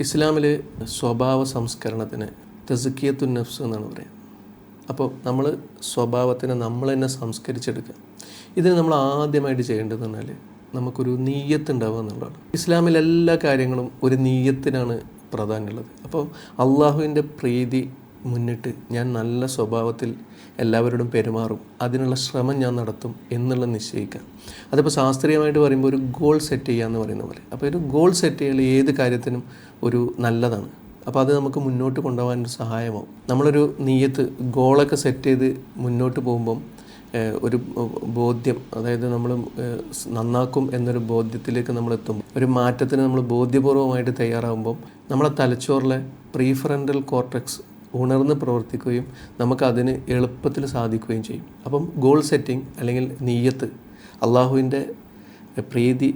ഇസ്ലാമിൽ സ്വഭാവ സംസ്കരണത്തിന് തസ്കിയത്തുൻ നഫ്സ് എന്നാണ് പറയുക. അപ്പോൾ നമ്മൾ സ്വഭാവത്തിനെ നമ്മൾ തന്നെ സംസ്കരിച്ചെടുക്കുക. ഇതിന് നമ്മൾ ആദ്യമായിട്ട് ചെയ്യേണ്ടതെന്ന് പറഞ്ഞാൽ നമുക്കൊരു നീയത്ത് ഉണ്ടാവുക എന്നുള്ളതാണ്. ഇസ്ലാമിൽ എല്ലാ കാര്യങ്ങളും ഒരു നീയത്തിനാണ് പ്രാധാന്യമുള്ളത്. അപ്പോൾ അള്ളാഹുവിൻ്റെ പ്രീതി മുന്നിട്ട് ഞാൻ നല്ല സ്വഭാവത്തിൽ എല്ലാവരോടും പെരുമാറും, അതിനുള്ള ശ്രമം ഞാൻ നടത്തും എന്നുള്ള നിശ്ചയിക്കുക. അതിപ്പോൾ ശാസ്ത്രീയമായിട്ട് പറയുമ്പോൾ ഒരു ഗോൾ സെറ്റ് ചെയ്യുക എന്ന് പറയുന്ന പോലെ. അപ്പോൾ ഒരു ഗോൾ സെറ്റ് ചെയ്യൽ ഏത് കാര്യത്തിനും ഒരു നല്ലതാണ്. അപ്പോൾ അത് നമുക്ക് മുന്നോട്ട് കൊണ്ടുപോകാനൊരു സഹായമാവും. നമ്മളൊരു നീയത്ത് ഗോളൊക്കെ സെറ്റ് ചെയ്ത് മുന്നോട്ട് പോകുമ്പം ഒരു ബോധ്യം, അതായത് നമ്മൾ നന്നാക്കും എന്നൊരു ബോധ്യത്തിലേക്ക് നമ്മളെത്തും. ഒരു മാറ്റത്തിന് നമ്മൾ ബോധ്യപൂർവമായിട്ട് തയ്യാറാകുമ്പം നമ്മളെ തലച്ചോറിലെ പ്രീഫ്രണ്ടൽ കോർട്ടെക്സ് ഉണർന്ന് പ്രവർത്തിക്കുകയും നമുക്കതിന് എളുപ്പത്തിൽ സാധിക്കുകയും ചെയ്യും. അപ്പം ഗോൾ സെറ്റിംഗ് അല്ലെങ്കിൽ നീയത്ത്, അള്ളാഹുവിൻ്റെ പ്രീതി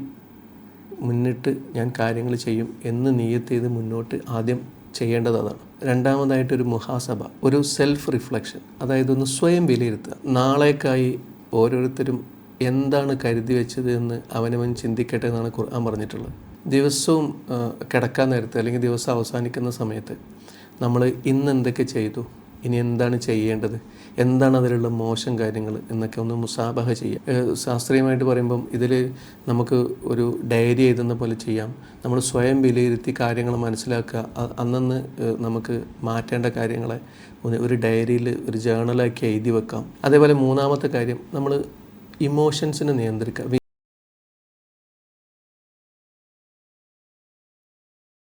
മുന്നിട്ട് ഞാൻ കാര്യങ്ങൾ ചെയ്യും എന്ന് നീയത്ത് ചെയ്ത് മുന്നോട്ട് ആദ്യം ചെയ്യേണ്ടത് അതാണ്. രണ്ടാമതായിട്ടൊരു മുഹാസബ, ഒരു സെൽഫ് റിഫ്ലക്ഷൻ, അതായത് ഒന്ന് സ്വയം വിലയിരുത്തുക. നാളേക്കായി ഓരോരുത്തരും എന്താണ് കരുതി വെച്ചത് എന്ന് അവനവൻ ചിന്തിക്കട്ടെ എന്നാണ് ഖുർആൻ പറഞ്ഞിട്ടുള്ളത്. ദിവസവും കിടക്കാൻ നേരത്ത് അല്ലെങ്കിൽ ദിവസം അവസാനിക്കുന്ന സമയത്ത് നമ്മൾ ഇന്ന് എന്തൊക്കെ ചെയ്തു, ഇനി എന്താണ് ചെയ്യേണ്ടത്, എന്താണ് അതിലുള്ള മോശം കാര്യങ്ങൾ എന്നൊക്കെ ഒന്ന് മുസാബഹ ചെയ്യാം. ശാസ്ത്രീയമായിട്ട് പറയുമ്പം ഇതിൽ നമുക്ക് ഒരു ഡയറി എഴുതുന്ന പോലെ ചെയ്യാം. നമ്മൾ സ്വയം വിലയിരുത്തി കാര്യങ്ങൾ മനസ്സിലാക്കുക. അന്നന്ന് നമുക്ക് മാറ്റേണ്ട കാര്യങ്ങളെ ഒരു ഡയറിയിൽ ഒരു ജേർണലാക്കി എഴുതി വെക്കാം. അതേപോലെ മൂന്നാമത്തെ കാര്യം, നമ്മൾ ഇമോഷൻസിനെ നിയന്ത്രിക്കുക.